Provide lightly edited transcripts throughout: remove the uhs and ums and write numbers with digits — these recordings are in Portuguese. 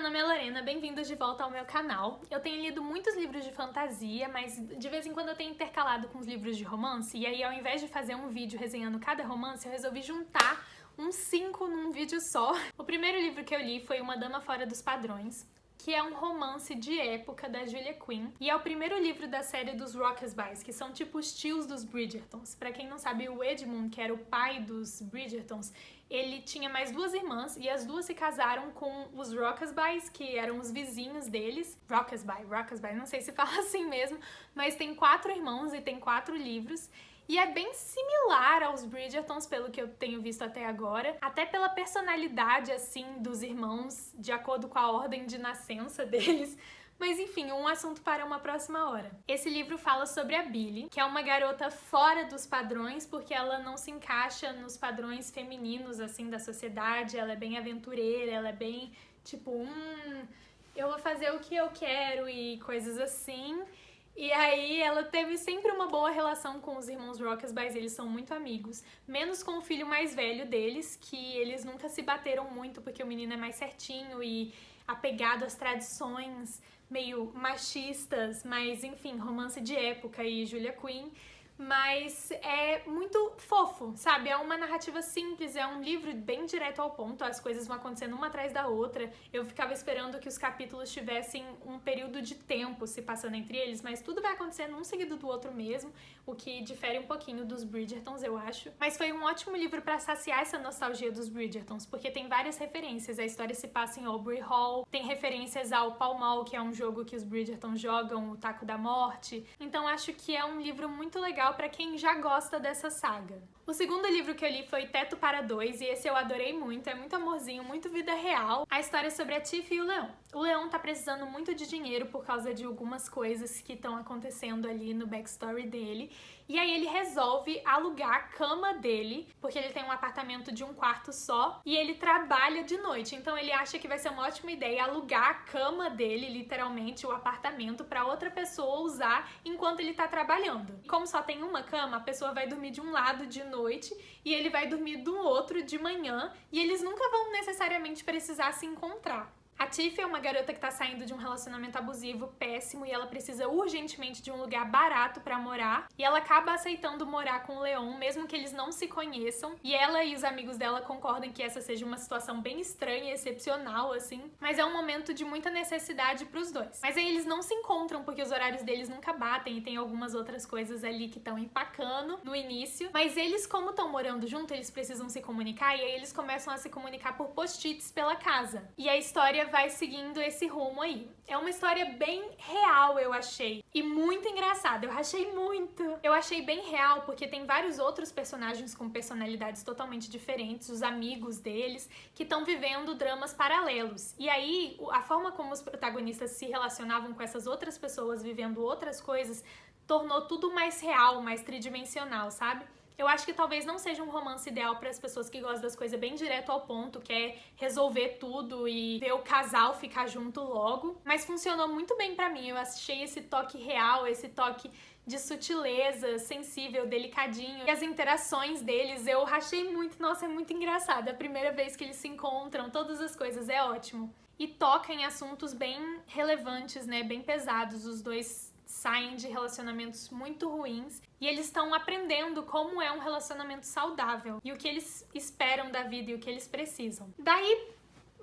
nome é Lorena, bem-vindos de volta ao meu canal. Eu tenho lido muitos livros de fantasia, mas de vez em quando eu tenho intercalado com os livros de romance, e aí ao invés de fazer um vídeo resenhando cada romance, eu resolvi juntar uns 5 num vídeo só. O primeiro livro que eu li foi Uma Dama Fora dos Padrões, que é um romance de época da Julia Quinn, e é o primeiro livro da série dos Rockesbys, que são tipo os tios dos Bridgertons. Pra quem não sabe, o Edmund, que era o pai dos Bridgertons, ele tinha mais 2 irmãs, e as duas se casaram com os Rockesbys, que eram os vizinhos deles. Rockesby, não sei se fala assim mesmo, mas tem 4 irmãos e tem 4 livros. E é bem similar aos Bridgertons, pelo que eu tenho visto até agora, até pela personalidade, assim, dos irmãos, de acordo com a ordem de nascença deles. Mas enfim, um assunto para uma próxima hora. Esse livro fala sobre a Billy, que é uma garota fora dos padrões, porque ela não se encaixa nos padrões femininos, assim, da sociedade. Ela é bem aventureira, ela é bem, tipo, eu vou fazer o que eu quero e coisas assim. E aí ela teve sempre uma boa relação com os irmãos Rockesbys, eles são muito amigos, menos com o filho mais velho deles, que eles nunca se bateram muito porque o menino é mais certinho e apegado às tradições meio machistas, mas enfim, romance de época e Julia Quinn. Mas é muito fofo, sabe? É uma narrativa simples, é um livro bem direto ao ponto, as coisas vão acontecendo uma atrás da outra. Eu ficava esperando que os capítulos tivessem um período de tempo se passando entre eles, mas tudo vai acontecendo um seguido do outro mesmo, o que difere um pouquinho dos Bridgertons, eu acho. Mas foi um ótimo livro pra saciar essa nostalgia dos Bridgertons, porque tem várias referências. A história se passa em Aubrey Hall, tem referências ao Pall Mall, que é um jogo que os Bridgertons jogam, o Taco da Morte. Então acho que é um livro muito legal pra quem já gosta dessa saga. O segundo livro que eu li foi Teto para Dois, e esse eu adorei muito, é muito amorzinho, muito vida real. A história é sobre a Tiff e o Leão. O Leão tá precisando muito de dinheiro por causa de algumas coisas que estão acontecendo ali no backstory dele, e aí ele resolve alugar a cama dele, porque ele tem um apartamento de um quarto só, e ele trabalha de noite, então ele acha que vai ser uma ótima ideia alugar a cama dele, literalmente, o apartamento, pra outra pessoa usar enquanto ele tá trabalhando. E como só tem uma cama, a pessoa vai dormir de um lado de noite e ele vai dormir do outro de manhã, e eles nunca vão necessariamente precisar se encontrar. A Tiff é uma garota que tá saindo de um relacionamento abusivo péssimo e ela precisa urgentemente de um lugar barato pra morar, e ela acaba aceitando morar com o Leon, mesmo que eles não se conheçam, e ela e os amigos dela concordam que essa seja uma situação bem estranha e excepcional, assim, mas é um momento de muita necessidade pros dois. Mas aí eles não se encontram porque os horários deles nunca batem e tem algumas outras coisas ali que estão empacando no início, mas eles, como estão morando junto, eles precisam se comunicar, e aí eles começam a se comunicar por post-its pela casa. E a história vai seguindo esse rumo aí. É uma história bem real, eu achei. E muito engraçada, eu achei muito. Eu achei bem real, porque tem vários outros personagens com personalidades totalmente diferentes, os amigos deles, que estão vivendo dramas paralelos. E aí, a forma como os protagonistas se relacionavam com essas outras pessoas vivendo outras coisas, tornou tudo mais real, mais tridimensional, sabe? Eu acho que talvez não seja um romance ideal para as pessoas que gostam das coisas bem direto ao ponto, quer resolver tudo e ver o casal ficar junto logo, mas funcionou muito bem pra mim. Eu achei esse toque real, esse toque de sutileza, sensível, delicadinho, e as interações deles eu rachei muito. Nossa, é muito engraçado, a primeira vez que eles se encontram, todas as coisas, é ótimo. E toca em assuntos bem relevantes, né, bem pesados. Os dois saem de relacionamentos muito ruins e eles estão aprendendo como é um relacionamento saudável e o que eles esperam da vida e o que eles precisam. Daí,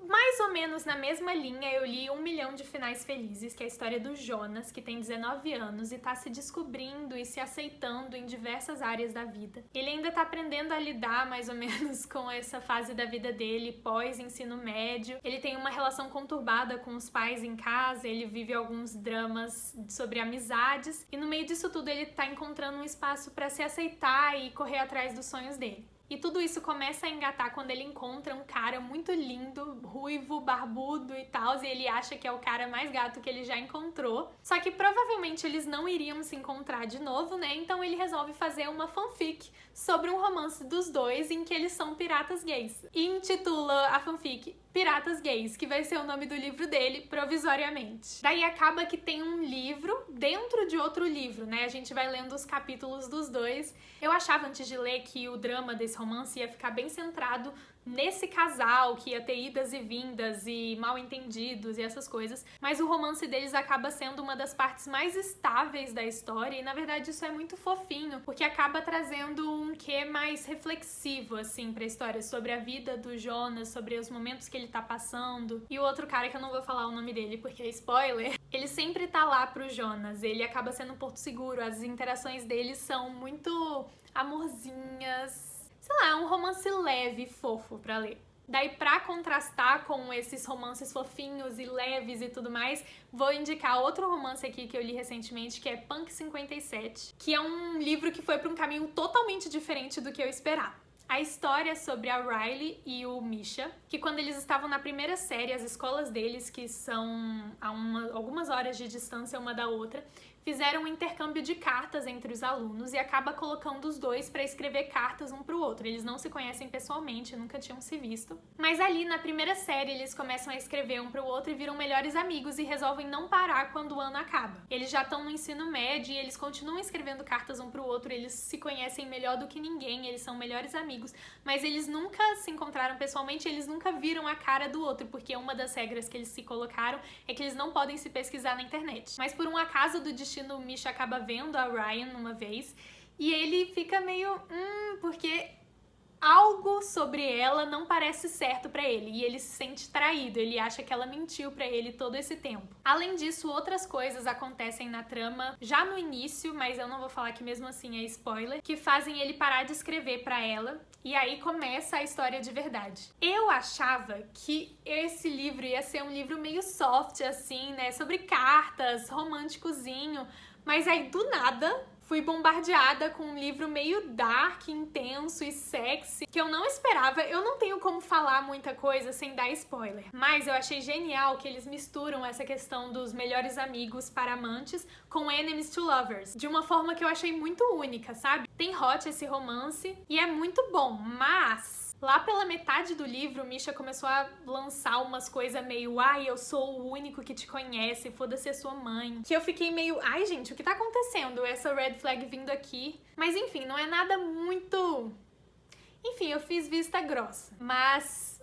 mais ou menos na mesma linha, eu li 1 Milhão de Finais Felizes, que é a história do Jonas, que tem 19 anos e tá se descobrindo e se aceitando em diversas áreas da vida. Ele ainda tá aprendendo a lidar mais ou menos com essa fase da vida dele, pós-ensino médio. Ele tem uma relação conturbada com os pais em casa, ele vive alguns dramas sobre amizades, e no meio disso tudo ele tá encontrando um espaço pra se aceitar e correr atrás dos sonhos dele. E tudo isso começa a engatar quando ele encontra um cara muito lindo, ruivo, barbudo e tal, e ele acha que é o cara mais gato que ele já encontrou. Só que provavelmente eles não iriam se encontrar de novo, né? Então ele resolve fazer uma fanfic sobre um romance dos dois em que eles são piratas gays. E intitula a fanfic Piratas Gays, que vai ser o nome do livro dele, provisoriamente. Daí acaba que tem um livro dentro de outro livro, né? A gente vai lendo os capítulos dos dois. Eu achava antes de ler que o drama desse romance ia ficar bem centrado nesse casal que ia ter idas e vindas e mal entendidos e essas coisas, mas o romance deles acaba sendo uma das partes mais estáveis da história e na verdade isso é muito fofinho, porque acaba trazendo um quê mais reflexivo assim pra história, sobre a vida do Jonas, sobre os momentos que ele tá passando. E o outro cara, que eu não vou falar o nome dele porque é spoiler, ele sempre tá lá pro Jonas, ele acaba sendo um porto seguro, as interações deles são muito amorzinhas. Sei lá, é um romance leve e fofo pra ler. Daí, pra contrastar com esses romances fofinhos e leves e tudo mais, vou indicar outro romance aqui que eu li recentemente, que é Punk 57, que é um livro que foi pra um caminho totalmente diferente do que eu esperava. A história é sobre a Riley e o Misha, que quando eles estavam na primeira série, as escolas deles, que são a algumas horas de distância uma da outra, fizeram um intercâmbio de cartas entre os alunos e acaba colocando os dois para escrever cartas um pro outro. Eles não se conhecem pessoalmente, nunca tinham se visto. Mas ali na primeira série eles começam a escrever um pro outro e viram melhores amigos e resolvem não parar quando o ano acaba. Eles já estão no ensino médio e eles continuam escrevendo cartas um pro outro, eles se conhecem melhor do que ninguém, eles são melhores amigos, mas eles nunca se encontraram pessoalmente, eles nunca viram a cara do outro, porque uma das regras que eles se colocaram é que eles não podem se pesquisar na internet. Mas por um acaso do destino, o Misha acaba vendo a Ryan uma vez e ele fica meio porque algo sobre ela não parece certo pra ele e ele se sente traído, ele acha que ela mentiu pra ele todo esse tempo. Além disso, outras coisas acontecem na trama já no início, mas eu não vou falar que mesmo assim é spoiler, que fazem ele parar de escrever pra ela e aí começa a história de verdade. Eu achava que esse livro ia ser um livro meio soft assim, né, sobre cartas, românticozinho, mas aí do nada fui bombardeada com um livro meio dark, intenso e sexy, que eu não esperava. Eu não tenho como falar muita coisa sem dar spoiler, mas eu achei genial que eles misturam essa questão dos melhores amigos para amantes com enemies to lovers, de uma forma que eu achei muito única, sabe? Tem hot esse romance e é muito bom, mas lá pela metade do livro, o Misha começou a lançar umas coisas meio eu sou o único que te conhece, foda-se a sua mãe. Que eu fiquei meio, ai gente, o que tá acontecendo? Essa red flag vindo aqui. Mas enfim, não é nada muito... Enfim, eu fiz vista grossa. Mas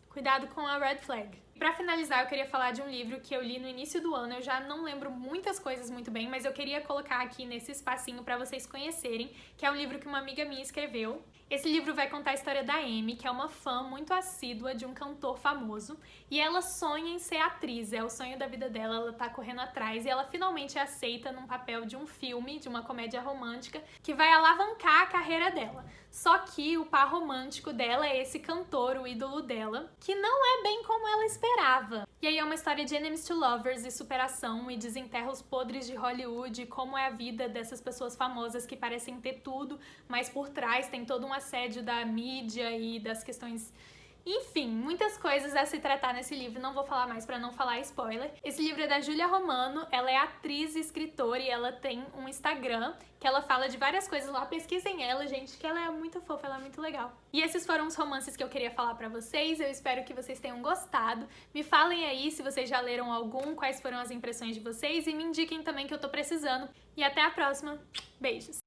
cuidado com a red flag. Pra finalizar, eu queria falar de um livro que eu li no início do ano. Eu já não lembro muitas coisas muito bem, mas eu queria colocar aqui nesse espacinho pra vocês conhecerem, que é um livro que uma amiga minha escreveu. Esse livro vai contar a história da Amy, que é uma fã muito assídua de um cantor famoso, e ela sonha em ser atriz, é o sonho da vida dela, ela tá correndo atrás, e ela finalmente é aceita num papel de um filme, de uma comédia romântica, que vai alavancar a carreira dela. Só que o par romântico dela é esse cantor, o ídolo dela, que não é bem como ela esperava. E aí é uma história de enemies to lovers e superação e desenterra os podres de Hollywood, como é a vida dessas pessoas famosas que parecem ter tudo, mas por trás tem todo um assédio da mídia e das questões... Enfim, muitas coisas a se tratar nesse livro, não vou falar mais pra não falar spoiler. Esse livro é da Júlia Romano, ela é atriz e escritora e ela tem um Instagram que ela fala de várias coisas lá, pesquisem ela, gente, que ela é muito fofa, ela é muito legal. E esses foram os romances que eu queria falar pra vocês, eu espero que vocês tenham gostado. Me falem aí se vocês já leram algum, quais foram as impressões de vocês e me indiquem também que eu tô precisando. E até a próxima, beijos!